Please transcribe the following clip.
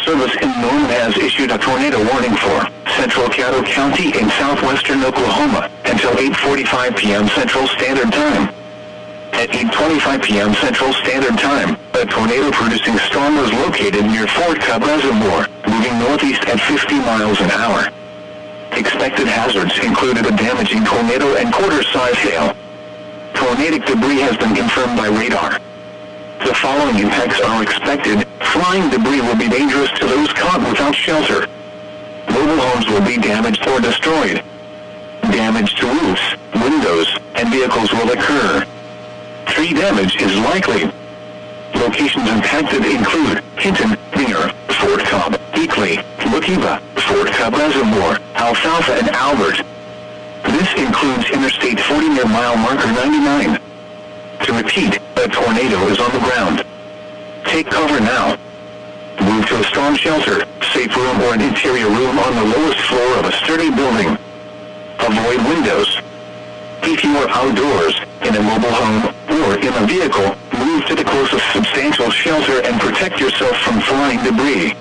Service in Norman has issued a tornado warning for Central Caddo County in southwestern Oklahoma until 8:45 p.m. Central Standard Time. At 8:25 p.m. Central Standard Time, a tornado-producing storm was located near Fort Cobb Reservoir, moving northeast at 50 miles an hour. Expected hazards included a damaging tornado and quarter-size hail. Tornadic debris has been confirmed by radar. The following impacts are expected. Flying debris will be dangerous to those caught without shelter. Mobile homes will be damaged or destroyed. Damage to roofs, windows, and vehicles will occur. Tree damage is likely. Locations impacted include Hinton, Ringer, Fort Cobb, Eakley, Waukeba, Fort Cobb Reservoir, Alfalfa, and Albert. This includes Interstate 40 near mile marker 99. To repeat, a tornado is on the ground. Take cover now. Move to a storm shelter, safe room, or an interior room on the lowest floor of a sturdy building. Avoid windows. If you are outdoors, in a mobile home, or in a vehicle, move to the closest substantial shelter and protect yourself from flying debris.